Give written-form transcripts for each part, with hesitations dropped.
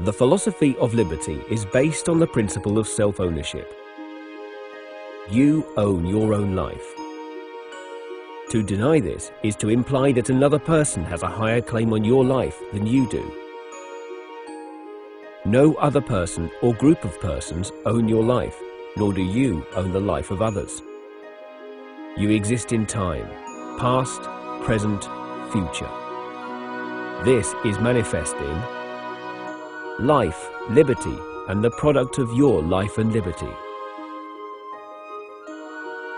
The philosophy of liberty is based on the principle of self-ownership. You own your own life. To deny this is to imply that another person has a higher claim on your life than you do. No other person or group of persons own your life, nor do you own the life of others. You exist in time, past, present, future. This is manifest in life, liberty, and the product of your life and liberty.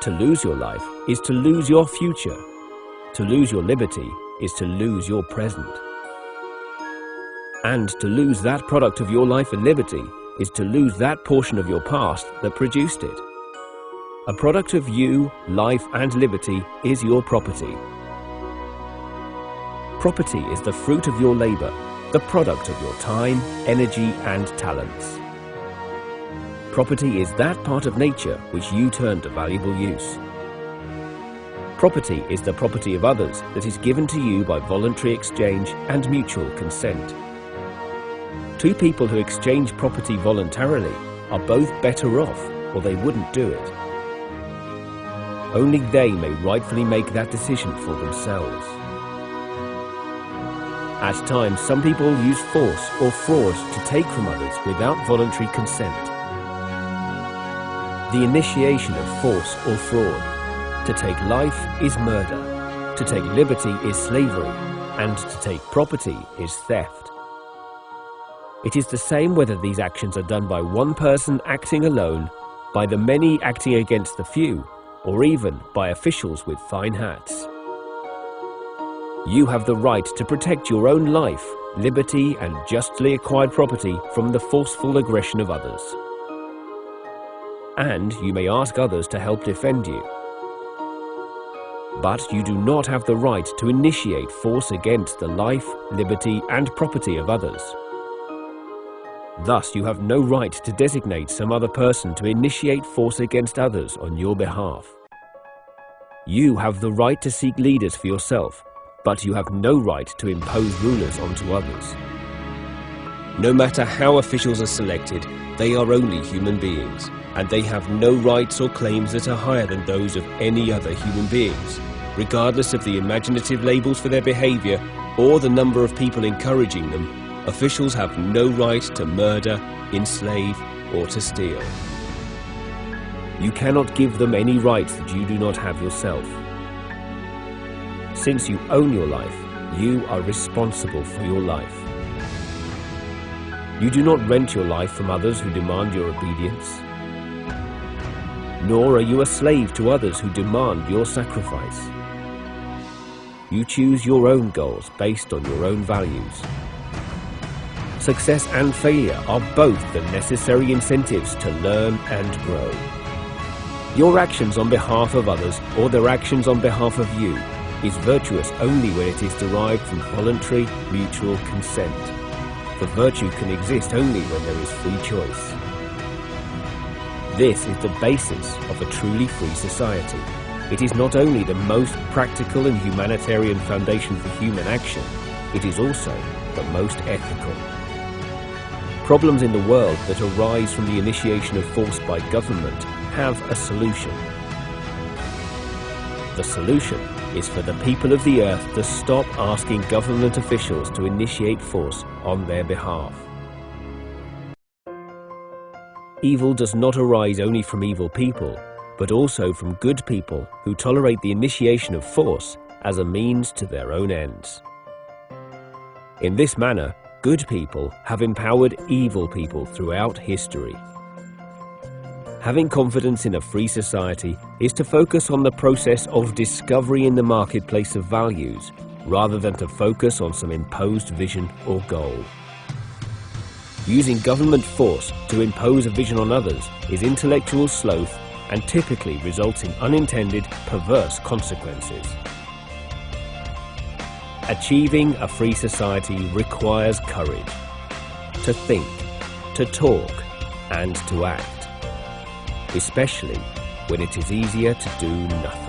To lose your life is to lose your future. To lose your liberty is to lose your present. And to lose that product of your life and liberty is to lose that portion of your past that produced it. A product of you, life and liberty is your property. Property is the fruit of your labor, the product of your time, energy and talents. Property is that part of nature which you turn to valuable use. Property is the property of others that is given to you by voluntary exchange and mutual consent. Two people who exchange property voluntarily are both better off, or they wouldn't do it. Only they may rightfully make that decision for themselves. At times, some people use force or fraud to take from others without voluntary consent. The initiation of force or fraud. To take life is murder. To take liberty is slavery. And to take property is theft. It is the same whether these actions are done by one person acting alone, by the many acting against the few, or even by officials with fine hats. You have the right to protect your own life, liberty, and justly acquired property from the forceful aggression of others. And you may ask others to help defend you. But you do not have the right to initiate force against the life, liberty, and property of others. Thus, you have no right to designate some other person to initiate force against others on your behalf. You have the right to seek leaders for yourself, but you have no right to impose rulers onto others. No matter how officials are selected, they are only human beings, and they have no rights or claims that are higher than those of any other human beings, regardless of the imaginative labels for their behavior or the number of people encouraging them. Officials have no right to murder, enslave, or to steal. You cannot give them any rights that you do not have yourself. Since you own your life, you are responsible for your life. You do not rent your life from others who demand your obedience. Nor are you a slave to others who demand your sacrifice. You choose your own goals based on your own values. Success and failure are both the necessary incentives to learn and grow. Your actions on behalf of others or their actions on behalf of you is virtuous only when it is derived from voluntary, mutual consent. For virtue can exist only when there is free choice. This is the basis of a truly free society. It is not only the most practical and humanitarian foundation for human action, it is also the most ethical. Problems in the world that arise from the initiation of force by government have a solution. The solution is for the people of the earth to stop asking government officials to initiate force on their behalf. Evil does not arise only from evil people, but also from good people who tolerate the initiation of force as a means to their own ends. In this manner, good people have empowered evil people throughout history. Having confidence in a free society is to focus on the process of discovery in the marketplace of values, rather than to focus on some imposed vision or goal. Using government force to impose a vision on others is intellectual sloth and typically results in unintended, perverse consequences. Achieving a free society requires courage to think, to talk, and to act, especially when it is easier to do nothing.